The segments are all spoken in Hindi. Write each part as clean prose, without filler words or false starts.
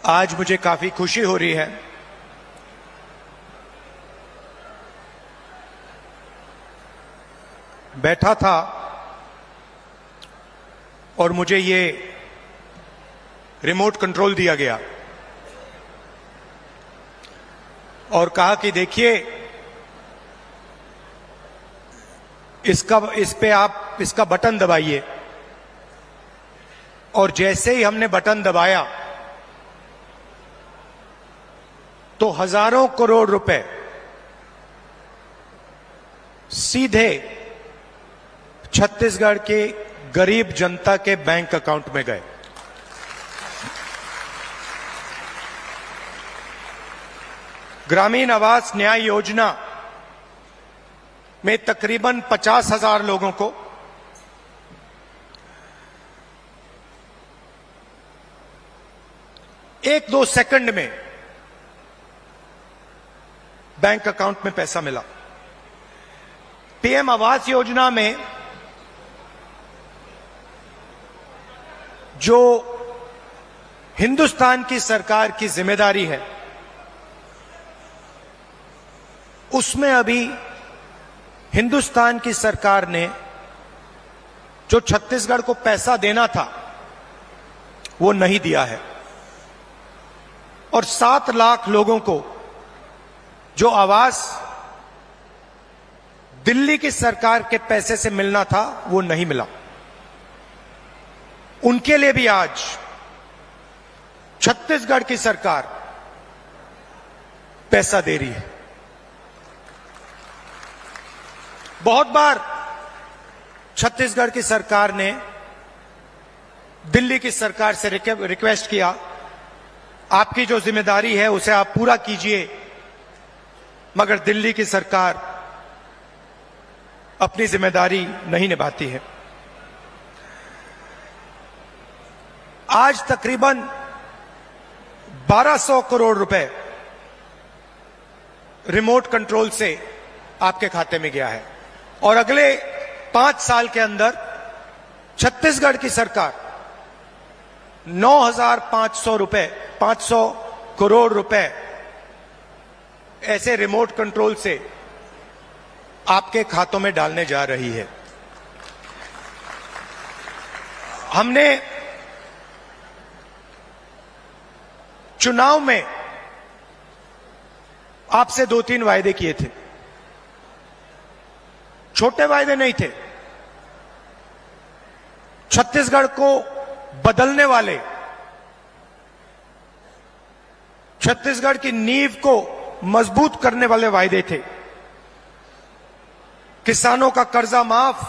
आज मुझे काफी खुशी हो रही है बैठा था और मुझे ये रिमोट कंट्रोल दिया गया और कहा कि देखिए इस पे आप इसका बटन दबाइए। और जैसे ही हमने बटन दबाया तो हजारों करोड़ रुपए सीधे छत्तीसगढ़ के गरीब जनता के बैंक अकाउंट में गए। ग्रामीण आवास न्याय योजना में तकरीबन 50,000 लोगों को एक दो सेकंड में बैंक अकाउंट में पैसा मिला। पीएम आवास योजना में जो हिंदुस्तान की सरकार की जिम्मेदारी है उसमें अभी हिंदुस्तान की सरकार ने जो छत्तीसगढ़ को पैसा देना था वो नहीं दिया है और 7 लाख लोगों को जो आवास दिल्ली की सरकार के पैसे से मिलना था वो नहीं मिला। उनके लिए भी आज छत्तीसगढ़ की सरकार पैसा दे रही है। बहुत बार छत्तीसगढ़ की सरकार ने दिल्ली की सरकार से रिक्वेस्ट किया, आपकी जो जिम्मेदारी है उसे आप पूरा कीजिए, मगर दिल्ली की सरकार अपनी जिम्मेदारी नहीं निभाती है। आज तकरीबन 1200 करोड़ रुपए रिमोट कंट्रोल से आपके खाते में गया है और अगले 5 साल के अंदर छत्तीसगढ़ की सरकार 500 करोड़ रुपए ऐसे रिमोट कंट्रोल से आपके खातों में डालने जा रही है। हमने चुनाव में आपसे 2-3 वायदे किए थे। छोटे वायदे नहीं थे, छत्तीसगढ़ को बदलने वाले, छत्तीसगढ़ की नींव को मजबूत करने वाले वायदे थे। किसानों का कर्जा माफ,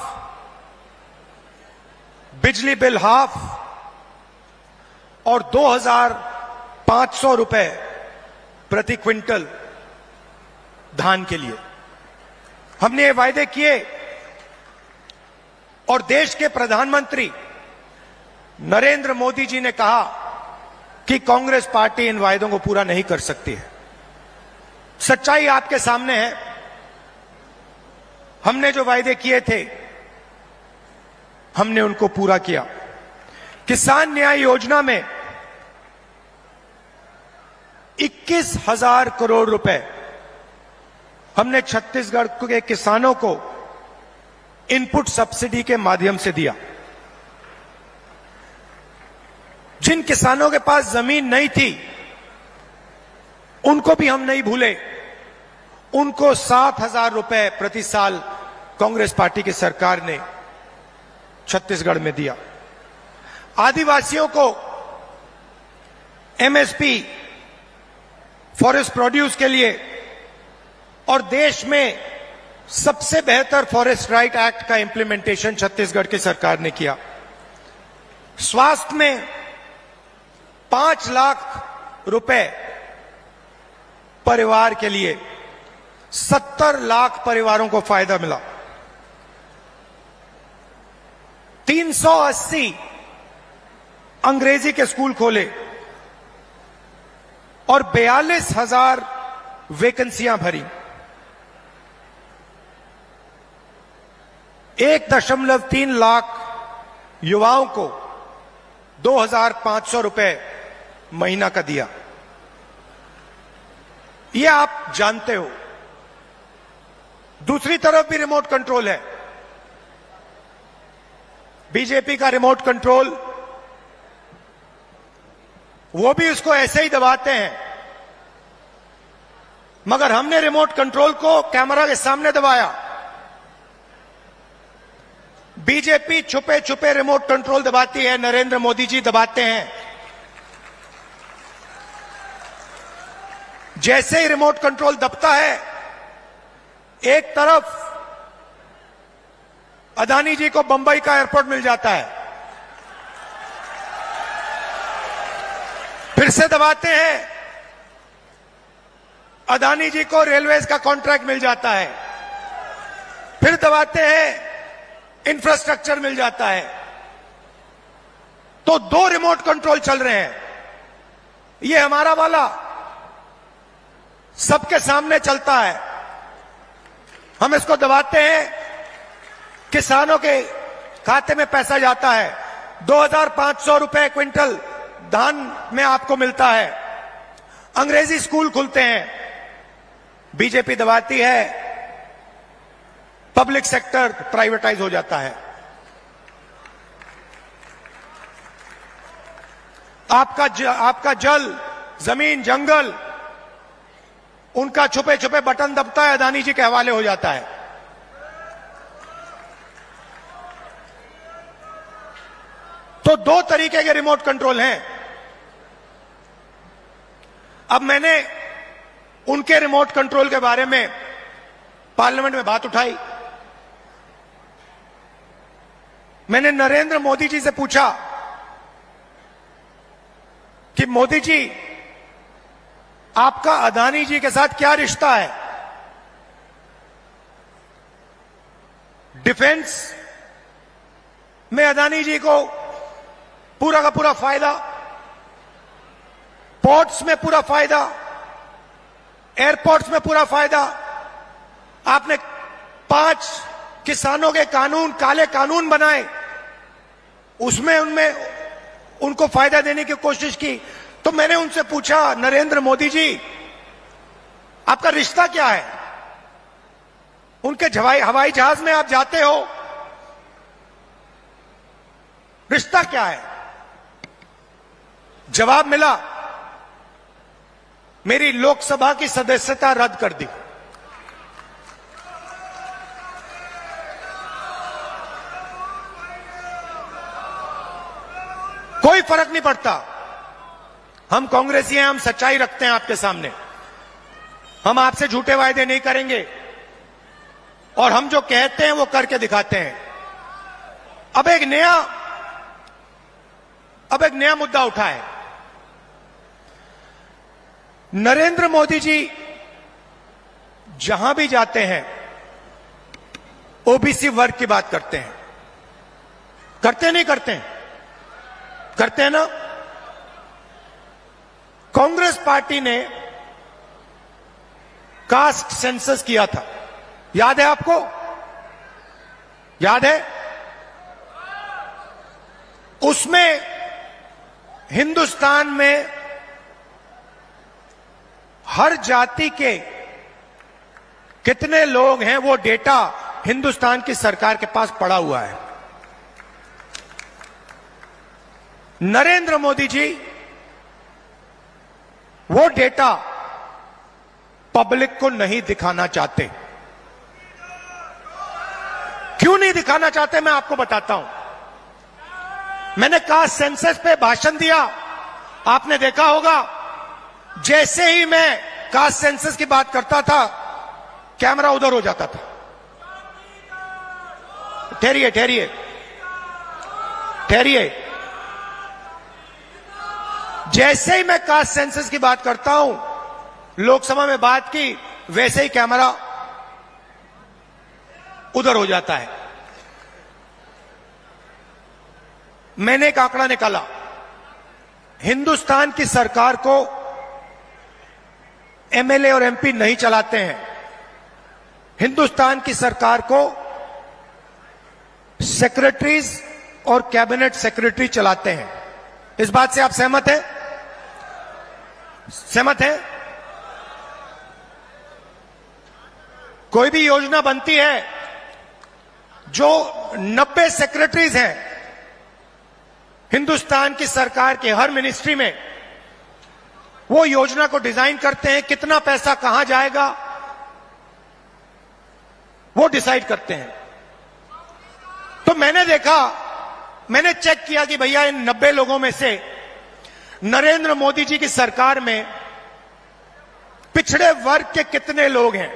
बिजली बिल हाफ और 2,500 रुपए प्रति क्विंटल धान के लिए हमने ये वायदे किए और देश के प्रधानमंत्री नरेंद्र मोदी जी ने कहा कि कांग्रेस पार्टी इन वायदों को पूरा नहीं कर सकती है। सच्चाई आपके सामने है। हमने जो वायदे किए थे हमने उनको पूरा किया। किसान न्याय योजना में 21,000 करोड़ रुपए हमने छत्तीसगढ़ के किसानों को इनपुट सब्सिडी के माध्यम से दिया। जिन किसानों के पास जमीन नहीं थी उनको भी हम नहीं भूले। उनको 7,000 रुपए प्रति साल कांग्रेस पार्टी की सरकार ने छत्तीसगढ़ में दिया। आदिवासियों को एमएसपी फॉरेस्ट प्रोड्यूस के लिए और देश में सबसे बेहतर फॉरेस्ट राइट एक्ट का इंप्लीमेंटेशन छत्तीसगढ़ की सरकार ने किया। स्वास्थ्य में 5 लाख रुपए परिवार के लिए 70 लाख परिवारों को फायदा मिला। 380 अंग्रेजी के स्कूल खोले और 42,000 वैकेंसियां भरी। 1.3 लाख युवाओं को 2,500 रुपए महीना का दिया। ये आप जानते हो। दूसरी तरफ भी रिमोट कंट्रोल है। बीजेपी का रिमोट कंट्रोल, वो भी उसको ऐसे ही दबाते हैं, मगर हमने रिमोट कंट्रोल को कैमरा के सामने दबाया। बीजेपी छुपे छुपे रिमोट कंट्रोल दबाती है, नरेंद्र मोदी जी दबाते हैं। जैसे ही रिमोट कंट्रोल दबता है, एक तरफ अदानी जी को बंबई का एयरपोर्ट मिल जाता है, फिर से दबाते हैं, अदानी जी को रेलवेज का कॉन्ट्रैक्ट मिल जाता है, फिर दबाते हैं, इंफ्रास्ट्रक्चर मिल जाता है। तो दो रिमोट कंट्रोल चल रहे हैं। ये हमारा वाला सबके सामने चलता है, हम इसको दबाते हैं, किसानों के खाते में पैसा जाता है, 2500 रुपए क्विंटल धान में आपको मिलता है, अंग्रेजी स्कूल खुलते हैं। बीजेपी दबाती है, पब्लिक सेक्टर प्राइवेटाइज हो जाता है। आपका जल, जमीन, जंगल, उनका छुपे छुपे बटन दबता है, अदानी जी के हवाले हो जाता है। तो दो तरीके के रिमोट कंट्रोल हैं। अब मैंने उनके रिमोट कंट्रोल के बारे में पार्लियामेंट में बात उठाई। मैंने नरेंद्र मोदी जी से पूछा कि मोदी जी, आपका अदानी जी के साथ क्या रिश्ता है? डिफेंस में अदानी जी को पूरा का पूरा फायदा, पोर्ट्स में पूरा फायदा, एयरपोर्ट्स में पूरा फायदा। आपने 5 किसानों के कानून, काले कानून बनाए, उसमें उनको फायदा देने की कोशिश की। तो मैंने उनसे पूछा, नरेंद्र मोदी जी, आपका रिश्ता क्या है? उनके हवाई जहाज में आप जाते हो, रिश्ता क्या है? जवाब मिला, मेरी लोकसभा की सदस्यता रद्द कर दी। कोई फर्क नहीं पड़ता, हम कांग्रेसी हैं, हम सच्चाई रखते हैं आपके सामने, हम आपसे झूठे वायदे नहीं करेंगे, और हम जो कहते हैं वो करके दिखाते हैं। अब एक नया मुद्दा उठा है। नरेंद्र मोदी जी जहां भी जाते हैं, ओबीसी वर्ग की बात करते हैं। करते नहीं करते? करते हैं ना? कांग्रेस पार्टी ने कास्ट सेंसस किया था, याद है आपको? याद है? उसमें हिंदुस्तान में हर जाति के कितने लोग हैं, वो डेटा हिंदुस्तान की सरकार के पास पड़ा हुआ है। नरेंद्र मोदी जी वो डेटा पब्लिक को नहीं दिखाना चाहते। क्यों नहीं दिखाना चाहते, मैं आपको बताता हूं। मैंने कास्ट सेंसस पे भाषण दिया, आपने देखा होगा, जैसे ही मैं कास्ट सेंसस की बात करता था, कैमरा उधर हो जाता था। ठहरिए ठहरिए ठहरिए, जैसे ही मैं कास्ट सेंसस की बात करता हूं, लोकसभा में बात की, वैसे ही कैमरा उधर हो जाता है। मैंने एक आंकड़ा निकाला, हिंदुस्तान की सरकार को एमएलए और एमपी नहीं चलाते हैं, हिंदुस्तान की सरकार को सेक्रेटरीज और कैबिनेट सेक्रेटरी चलाते हैं। इस बात से आप सहमत हैं? सहमत है? कोई भी योजना बनती है, जो 90 सेक्रेटरीज हैं हिंदुस्तान की सरकार के हर मिनिस्ट्री में, वो योजना को डिजाइन करते हैं, कितना पैसा कहां जाएगा वो डिसाइड करते हैं। तो मैंने चेक किया कि भैया इन 90 लोगों में से नरेंद्र मोदी जी की सरकार में पिछड़े वर्ग के कितने लोग हैं।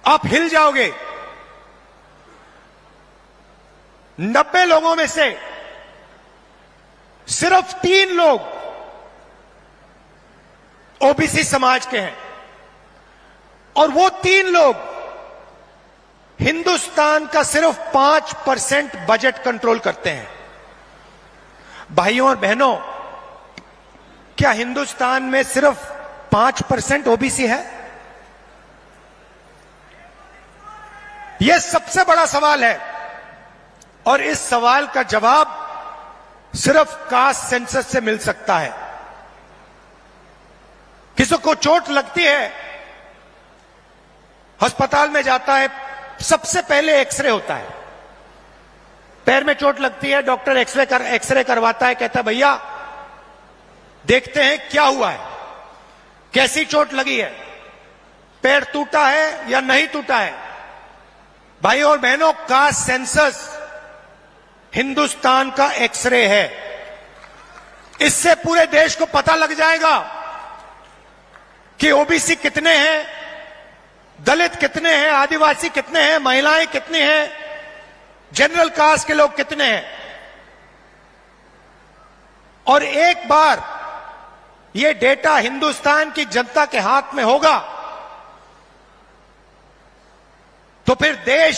आप हिल जाओगे। 90 लोगों में से सिर्फ 3 लोग ओबीसी समाज के हैं, और वो 3 लोग हिंदुस्तान का सिर्फ 5% बजट कंट्रोल करते हैं। भाइयों और बहनों, क्या हिंदुस्तान में सिर्फ 5% ओबीसी है? यह सबसे बड़ा सवाल है, और इस सवाल का जवाब सिर्फ कास्ट सेंसस से मिल सकता है। किसी को चोट लगती है, अस्पताल में जाता है, सबसे पहले एक्सरे होता है। पैर में चोट लगती है, डॉक्टर एक्सरे करवाता है, कहता है भैया देखते हैं क्या हुआ है, कैसी चोट लगी है, पैर टूटा है या नहीं टूटा है। भाइयों और बहनों, कास्ट सेंसस हिंदुस्तान का एक्सरे है। इससे पूरे देश को पता लग जाएगा कि ओबीसी कितने हैं, दलित कितने हैं, आदिवासी कितने हैं, महिलाएं कितनी हैं, जनरल कास्ट के लोग कितने हैं। और एक बार यह डेटा हिंदुस्तान की जनता के हाथ में होगा तो फिर देश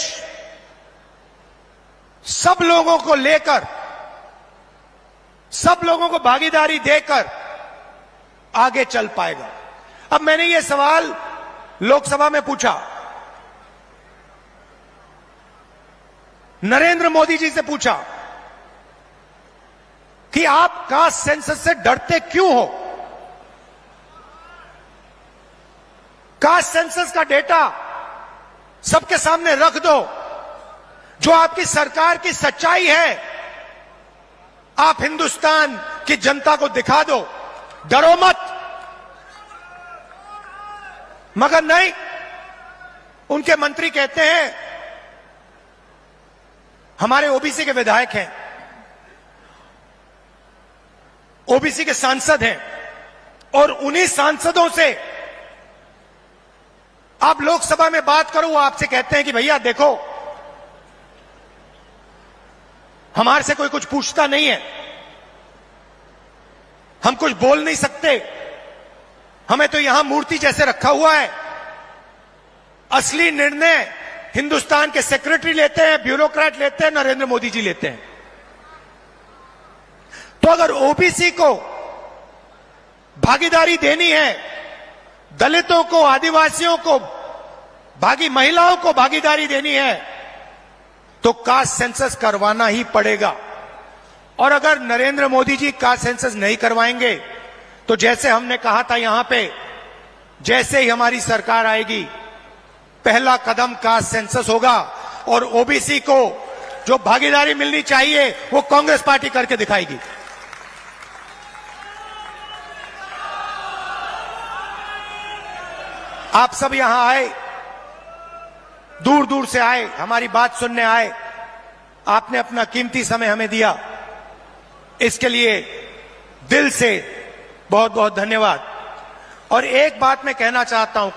सब लोगों को लेकर, सब लोगों को भागीदारी देकर आगे चल पाएगा। अब मैंने ये सवाल लोकसभा में पूछा, नरेंद्र मोदी जी से पूछा कि आप कास्ट सेंसस से डरते क्यों हो? कास्ट सेंसस का डेटा सबके सामने रख दो, जो आपकी सरकार की सच्चाई है, आप हिंदुस्तान की जनता को दिखा दो, डरो मत। मगर नहीं, उनके मंत्री कहते हैं हमारे ओबीसी के विधायक हैं, ओबीसी के सांसद हैं, और उन्हीं सांसदों से आप लोकसभा में बात करो, वो आपसे कहते हैं कि भैया देखो हमारे से कोई कुछ पूछता नहीं है, हम कुछ बोल नहीं सकते, हमें तो यहां मूर्ति जैसे रखा हुआ है। असली निर्णय हिंदुस्तान के सेक्रेटरी लेते हैं, ब्यूरोक्रेट लेते हैं, नरेंद्र मोदी जी लेते हैं। तो अगर ओबीसी को भागीदारी देनी है, दलितों को, आदिवासियों को, महिलाओं को भागीदारी देनी है, तो कास्ट सेंसस करवाना ही पड़ेगा। और अगर नरेंद्र मोदी जी कास्ट सेंसस नहीं करवाएंगे तो जैसे हमने कहा था यहां पे, जैसे ही हमारी सरकार आएगी पहला कदम कास्ट सेंसस होगा, और ओबीसी को जो भागीदारी मिलनी चाहिए वो कांग्रेस पार्टी करके दिखाएगी। आप सब यहां आए, दूर दूर से आए, हमारी बात सुनने आए, आपने अपना कीमती समय हमें दिया, इसके लिए दिल से बहुत बहुत धन्यवाद। और एक बात मैं कहना चाहता हूं,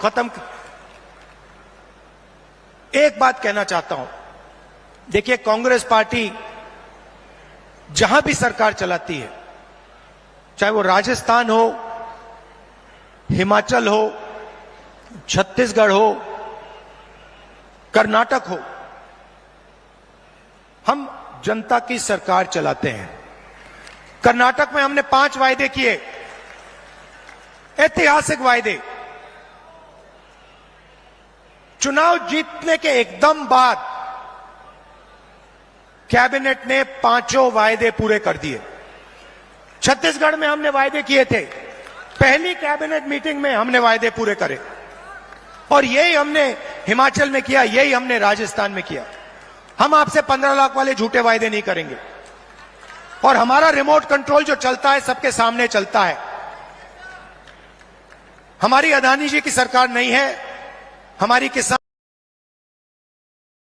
एक बात कहना चाहता हूं, देखिए कांग्रेस पार्टी जहां भी सरकार चलाती है, चाहे वो राजस्थान हो, हिमाचल हो, छत्तीसगढ़ हो, कर्नाटक हो, हम जनता की सरकार चलाते हैं। कर्नाटक में हमने 5 वायदे किए, ऐतिहासिक वायदे। चुनाव जीतने के एकदम बाद कैबिनेट ने 5 वायदे पूरे कर दिए। छत्तीसगढ़ में हमने वायदे किए थे, पहली कैबिनेट मीटिंग में हमने वायदे पूरे करे, और यही हमने हिमाचल में किया, यही हमने राजस्थान में किया। हम आपसे 15 लाख वाले झूठे वायदे नहीं करेंगे, और हमारा रिमोट कंट्रोल जो चलता है सबके सामने चलता है। हमारी अदानी जी की सरकार नहीं है, हमारी किसान